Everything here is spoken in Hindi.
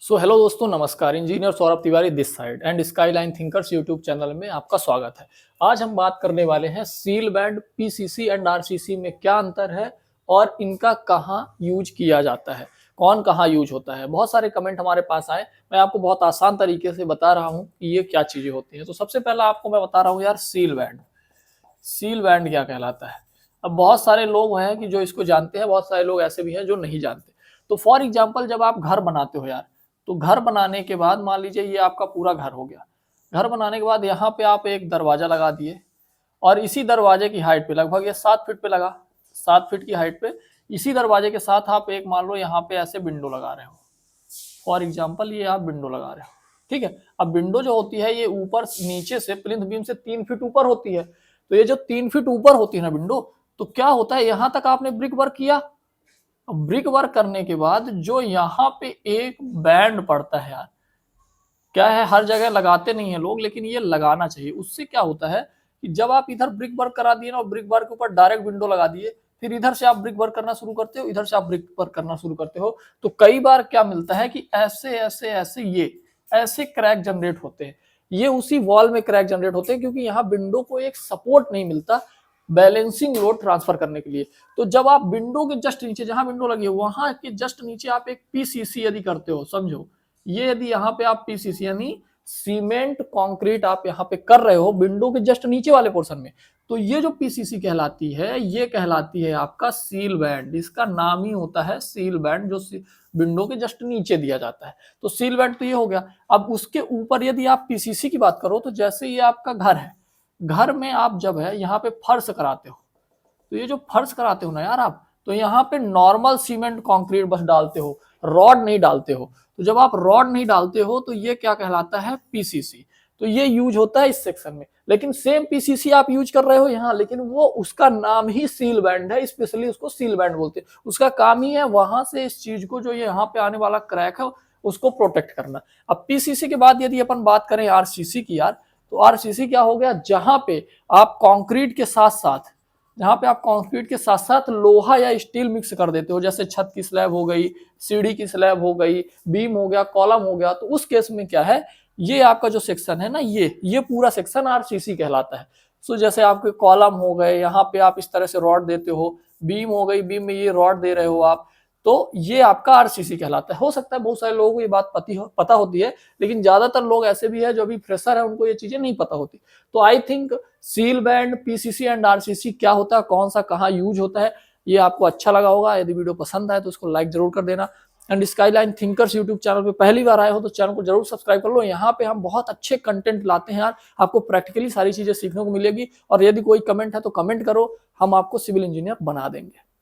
सो हेलो दोस्तों, नमस्कार। Engineer Saurabh Tiwari this side and skyline thinkers YouTube channel में आपका स्वागत है। आज हम बात करने वाले हैं seal band, PCC and RCC में क्या अंतर है और इनका कहाँ यूज किया जाता है, कौन कहाँ यूज होता है। बहुत सारे कमेंट हमारे पास आए, मैं आपको बहुत आसान तरीके से बता रहा हूँ कि ये क्या चीजें होती हैं। तो सबसे पहला आपको मैं बता रहा हूँ यार, सील बैंड। सील बैंड क्या कहलाता है। अब बहुत सारे लोग हैं कि जो इसको जानते हैं, बहुत सारे लोग ऐसे भी हैं जो नहीं जानते। तो फॉर एग्जाम्पल, जब आप घर बनाते हो यार, तो घर बनाने के बाद मान लीजिए ये आपका पूरा घर हो गया। घर बनाने के बाद यहाँ पे आप एक दरवाजा लगा दिए और इसी दरवाजे की हाइट पे, लगभग ये 7 फीट पे लगा, 7 फीट की हाइट पे इसी दरवाजे के साथ आप एक मान लो यहाँ पे ऐसे विंडो लगा रहे हो। फॉर एग्जाम्पल ये आप विंडो लगा रहे हो, ठीक है। अब विंडो जो होती है ये ऊपर नीचे से प्लिंथ बीम से 3 फीट ऊपर होती है। तो ये जो 3 फीट ऊपर होती है ना विंडो, तो क्या होता है, यहां तक आपने ब्रिक वर्क किया। अब ब्रिक वर्क करने के बाद जो यहाँ पे एक बैंड पड़ता है यार, क्या है, हर जगह लगाते नहीं है लोग, लेकिन ये लगाना चाहिए। उससे क्या होता है कि जब आप इधर ब्रिक वर्क करा दिए ना और ब्रिक वर्क के ऊपर डायरेक्ट विंडो लगा दिए, फिर इधर से आप ब्रिक वर्क करना शुरू करते हो, इधर से आप ब्रिक वर्क करना शुरू करते हो, तो कई बार क्या मिलता है कि ऐसे ऐसे ऐसे ये ऐसे क्रैक जनरेट होते हैं। ये उसी वॉल में क्रैक जनरेट होते हैं क्योंकि यहाँ विंडो को एक सपोर्ट नहीं मिलता बैलेंसिंग लोड ट्रांसफर करने के लिए। तो जब आप विंडो के जस्ट नीचे, जहां विंडो लगी है वहां के जस्ट नीचे आप एक पीसीसी यदि करते हो, समझो ये यदि यहाँ पे आप पीसीसी यानी सीमेंट कंक्रीट आप यहाँ पे कर रहे हो विंडो के जस्ट नीचे वाले पोर्शन में, तो ये जो पीसीसी कहलाती है, ये कहलाती है आपका सील बैंड। इसका नाम ही होता है सील बैंड, जो विंडो के जस्ट नीचे दिया जाता है। तो सील बैंड तो ये हो गया। अब उसके ऊपर यदि आप पीसीसी की बात करो, तो जैसे ये आपका घर है, घर में आप जब है यहाँ पे फर्श कराते हो, तो ये जो फर्श कराते हो ना यार आप, तो यहाँ पे नॉर्मल सीमेंट कंक्रीट बस डालते हो, रॉड नहीं डालते हो। तो जब आप रॉड नहीं डालते हो तो ये क्या कहलाता है, पीसीसी। तो ये यूज होता है इस सेक्शन में। लेकिन सेम पीसीसी आप यूज कर रहे हो यहाँ, लेकिन वो उसका नाम ही सील बैंड है, स्पेशली उसको सील बैंड बोलते हैं। उसका काम ही है वहां से इस चीज को, जो ये यहाँ पे आने वाला क्रैक है, उसको प्रोटेक्ट करना। अब पीसीसी के बाद यदि अपन बात करें आरसीसी की यार, तो आरसीसी क्या हो गया, जहां पे आप कंक्रीट के साथ साथ, जहां पे आप कंक्रीट के साथ साथ लोहा या स्टील मिक्स कर देते हो, जैसे छत की स्लैब हो गई, सीढ़ी की स्लैब हो गई, बीम हो गया, कॉलम हो गया, तो उस केस में क्या है, ये आपका जो सेक्शन है ना, ये पूरा सेक्शन आरसीसी कहलाता है। सो जैसे आपके कॉलम हो गए, यहाँ पे आप इस तरह से रॉड देते हो, बीम हो गई, बीम में ये रॉड दे रहे हो आप, तो ये आपका आरसीसी कहलाता है। हो सकता है बहुत सारे लोगों को ये बात पता होती है, लेकिन ज्यादातर लोग ऐसे भी है जो अभी फ्रेशर है, उनको ये चीजें नहीं पता होती। तो I think seal band, PCC and RCC क्या होता है, कौन सा कहाँ यूज होता है, ये आपको अच्छा लगा होगा। यदि वीडियो पसंद आए तो उसको लाइक जरूर कर देना। And skyline thinkers YouTube channel पे पहली बार आए हो तो चैनल को जरूर सब्सक्राइब कर लो। यहाँ पे हम बहुत अच्छे कंटेंट लाते हैं यार, आपको प्रैक्टिकली सारी चीजें सीखने को मिलेगी। और यदि कोई कमेंट है तो कमेंट करो, हम आपको सिविल इंजीनियर बना देंगे।